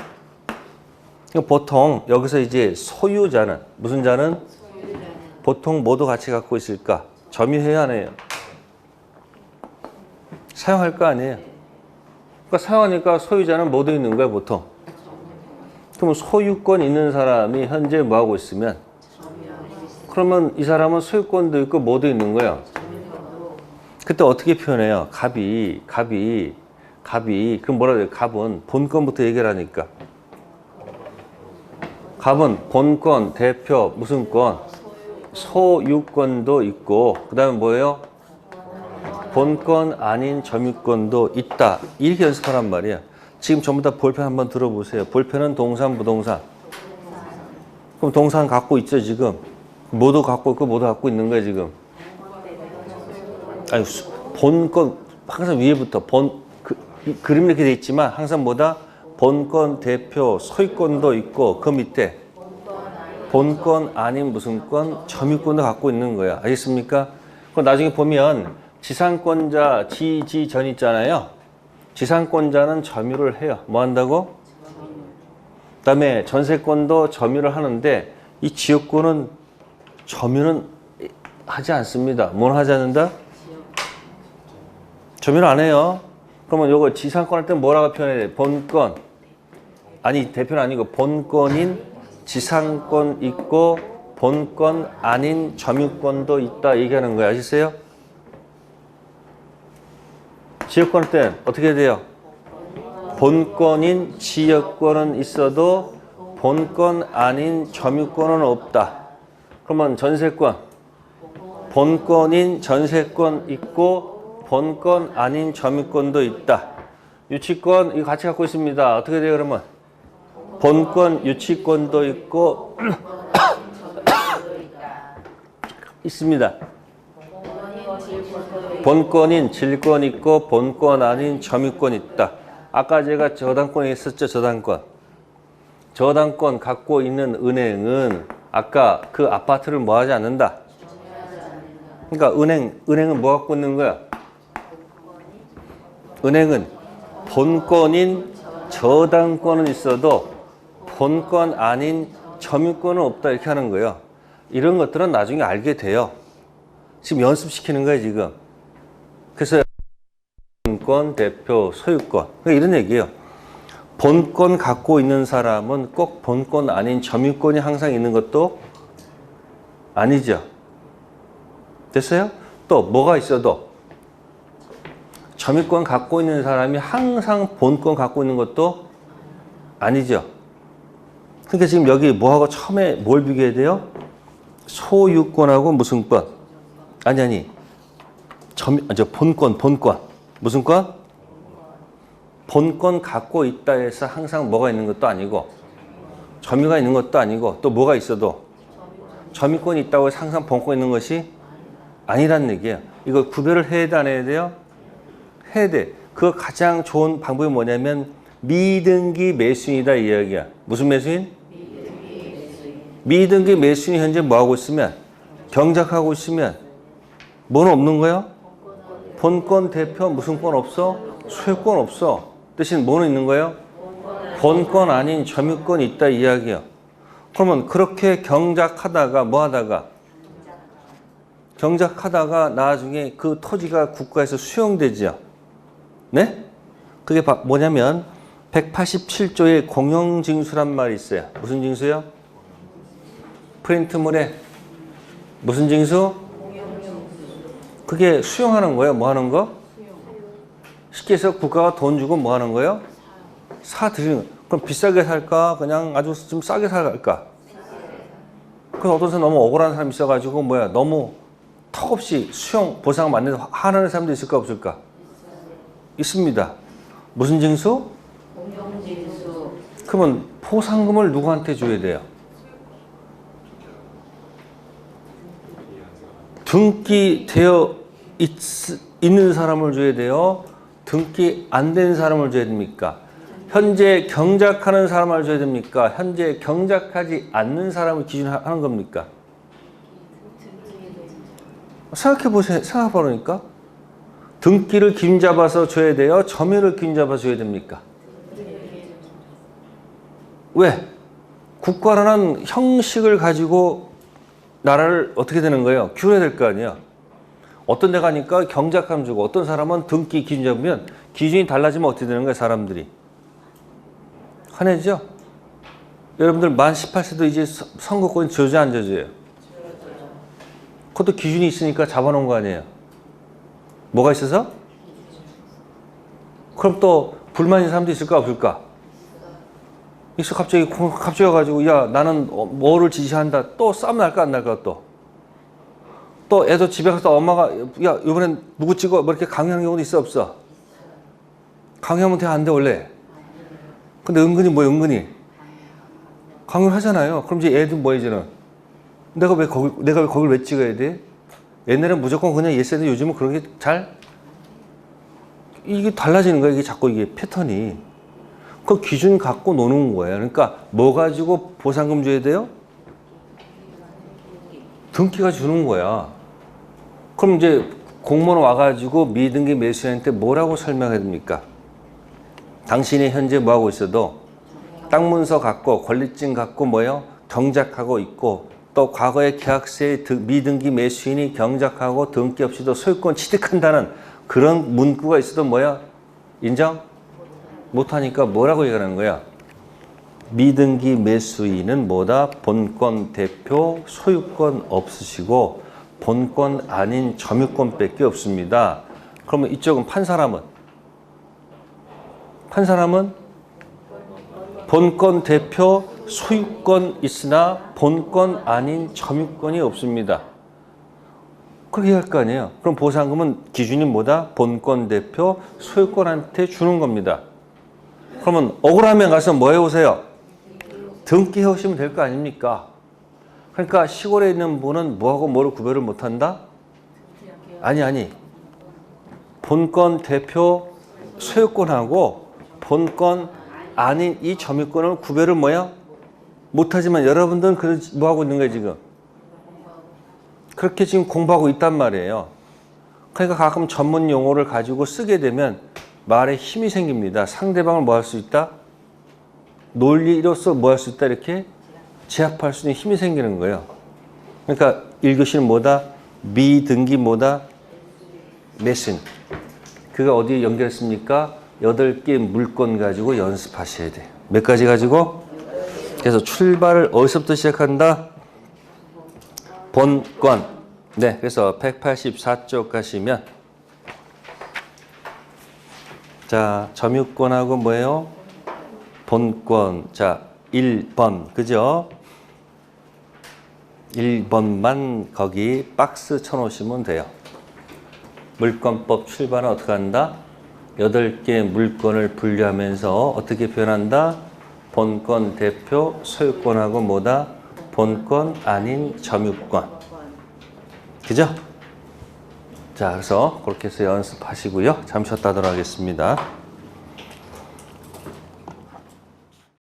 Speaker 1: 보통 여기서 이제 소유자는 무슨 자는? 보통 뭐도 같이 갖고 있을까? 점유해야 하네요. 사용할 거 아니에요. 그러니까 사용하니까 소유자는 뭐도 있는 거야 보통. 그럼 소유권 있는 사람이 현재 뭐 하고 있으면 그러면 이 사람은 소유권도 있고 뭐도 있는 거야. 그때 어떻게 표현해요? 갑이 그럼 뭐라 그래요? 갑은 본권부터 얘기를 하니까. 갑은 본권, 대표, 무슨 권? 소유권도 있고 그 다음에 뭐예요? 본권 아닌 점유권도 있다. 이렇게 연습하란 말이야. 지금 전부 다 볼펜 한번 들어보세요. 볼펜은 동산, 부동산. 그럼 동산 갖고 있죠 지금? 뭐도 갖고 있고 뭐도 갖고 있는 거야 지금? 아니 본권 항상 위에부터 그림 이렇게 돼 있지만 항상 뭐다? 본권 대표 소유권도 있고 그 밑에 본권 아닌 무슨 권 점유권도 갖고 있는 거야. 알겠습니까? 그 나중에 보면 지상권자 지지전 있잖아요. 지상권자는 점유를 해요. 뭐 한다고? 그다음에 전세권도 점유를 하는데 이 지역권은 점유는 하지 않습니다. 뭘 하지 않는다? 점유를 안 해요. 그러면 요거 지상권 할 때 뭐라고 표현해야 돼? 본권. 아니 대표는 아니고 본권인 지상권 있고 본권 아닌 점유권도 있다 얘기하는 거예요. 아시세요? 지역권 할 때 어떻게 돼요? 본권인 지역권은 있어도 본권 아닌 점유권은 없다. 그러면 전세권, 본권인 전세권 있고 본권 아닌 점유권도 있다. 유치권 이거 같이 갖고 있습니다. 어떻게 돼요 그러면? 본권 유치권도 있고 있습니다. 본권인 질권 있고 본권 아닌 점유권 있다. 아까 제가 저당권 했었죠. 저당권 갖고 있는 은행은 아까 그 아파트를 뭐 하지 않는다. 그러니까 은행은 뭐 갖고 있는 거야? 은행은 본권인 저당권은 있어도 본권 아닌 점유권은 없다 이렇게 하는 거예요. 이런 것들은 나중에 알게 돼요. 지금 연습시키는 거예요 지금. 그래서 본권, 대표, 소유권 그러니까 이런 얘기예요. 본권 갖고 있는 사람은 꼭 본권 아닌 점유권이 항상 있는 것도 아니죠. 됐어요? 또 뭐가 있어도 점유권 갖고 있는 사람이 항상 본권 갖고 있는 것도 아니죠. 그러니까 지금 여기 뭐하고 처음에 뭘 비교해야 돼요? 소유권하고 무슨 권? 아니. 본권. 무슨 권? 본권 갖고 있다 해서 항상 뭐가 있는 것도 아니고 점유가 있는 것도 아니고 또 뭐가 있어도 점유권이 있다고 해서 항상 본권 있는 것이 아니라는 얘기예요. 이거 구별을 해야 돼 안 해야 돼요? 해야 돼. 그 가장 좋은 방법이 뭐냐면 미등기 매수인이다 이 이야기야. 무슨 매수인? 미등기 매수인이 현재 뭐하고 있으면 경작하고 있으면 뭐는 없는 거예요? 본권 대표 무슨 권 없어? 소유권 없어. 대신 뭐는 있는 거예요? 본권 아닌 점유권이 있다 이 이야기야. 그러면 그렇게 경작하다가 뭐 하다가 경작하다가 나중에 그 토지가 국가에서 수용되죠. 네? 그게 뭐냐면 187조의 공용징수란 말이 있어요. 무슨 징수요? 프린트물에 무슨 징수? 그게 수용하는 거예요. 뭐 하는 거? 쉽게 해서 국가가 돈 주고 뭐 하는 거예요? 사들이는 거예요. 그럼 비싸게 살까? 그냥 아주 좀 싸게 살까? 그래서 어떤 사람 너무 억울한 사람이 있어가지고 너무 턱없이 수용 보상 맞는 하는 사람도 있을까 없을까? 있습니다. 무슨 징수?
Speaker 2: 공용징수.
Speaker 1: 그러면 포상금을 누구한테 줘야 돼요? 등기 되어 있는 사람을 줘야 돼요? 등기 안 된 사람을 줘야 됩니까? 현재 경작하는 사람을 줘야 됩니까? 현재 경작하지 않는 사람을 기준하는 겁니까? 생각해보세요. 생각해보니까 등기를 기준 잡아서 줘야 돼요? 점유를 기준 잡아서 줘야 됩니까? 왜? 국가라는 형식을 가지고 나라를 어떻게 되는 거예요? 규율해야 될 거 아니야. 어떤 데 가니까 경작하면 주고 어떤 사람은 등기 기준 잡으면 기준이 달라지면 어떻게 되는 거예요? 사람들이. 화내죠? 여러분들 만 18세도 이제 선거권이 져져 안 져져요? 그것도 기준이 있으니까 잡아놓은 거 아니에요? 뭐가 있어서? 그럼 또 불만 있는 사람도 있을까 없을까? 있어. 갑자기 와가지고 야 나는 뭐를 지지한다. 또 싸움 날까 안 날까 또 애도 집에 가서 엄마가 야 이번엔 누구 찍어 뭐 이렇게 강요하는 경우도 있어 없어? 강요하면 돼 안 돼 원래? 근데 은근히 강요를 하잖아요. 그럼 이제 애들 뭐 이제는 내가 왜 거길 왜 찍어야 돼? 옛날엔 무조건 그냥 예스인데 요즘은 그런 게 이게 달라지는 거야. 이게 자꾸 이게 패턴이. 그 기준 갖고 노는 거예요. 그러니까 뭐 가지고 보상금 줘야 돼요? 등기가 주는 거야. 그럼 이제 공무원 와가지고 미등기 매수인한테 뭐라고 설명해야 됩니까? 당신이 현재 뭐하고 있어도 땅 문서 갖고 권리증 갖고 뭐요? 경작하고 있고 또 과거의 계약서에 미등기 매수인이 경작하고 등기 없이도 소유권 취득한다는 그런 문구가 있어도 뭐야? 인정? 못하니까 뭐라고 얘기하는 거야? 미등기 매수인은 뭐다? 본권 대표 소유권 없으시고 본권 아닌 점유권밖에 없습니다. 그러면 이쪽은 판 사람은 본권 대표 소유권 있으나 본권 아닌 점유권이 없습니다. 그렇게 할 거 아니에요. 그럼 보상금은 기준이 뭐다? 본권 대표 소유권한테 주는 겁니다. 그러면 억울하면 가서 뭐 해오세요? 등기해 오시면 될 거 아닙니까? 그러니까 시골에 있는 분은 뭐하고 뭐를 구별을 못한다? 아니. 본권 대표 소유권하고 본권 아닌 이 점유권을 구별을 뭐야? 못하지만 여러분들은 뭐하고 있는 거예요 지금? 그렇게 지금 공부하고 있단 말이에요. 그러니까 가끔 전문 용어를 가지고 쓰게 되면 말에 힘이 생깁니다. 상대방을 뭐 할 수 있다? 논리로서 뭐 할 수 있다? 이렇게 제압할 수 있는 힘이 생기는 거예요. 그러니까 1교시는 뭐다? 미등기 뭐다? 매수인. 그가 어디에 연결했습니까? 8개 물건 가지고 연습하셔야 돼요. 몇 가지 가지고? 그래서 출발을 어디서부터 시작한다? 본권. 네, 그래서 184쪽 가시면 자, 점유권하고 뭐예요? 본권. 자, 1번. 그죠? 1번만 거기 박스 쳐놓으시면 돼요. 물권법 출발은 어떻게 한다? 8개 물건을 분류하면서 어떻게 표현한다? 본권 대표 소유권하고 뭐다? 본권 아닌 점유권. 그죠? 자, 그래서 그렇게 해서 연습하시고요. 잠시 쉬었다 하도록 하겠습니다.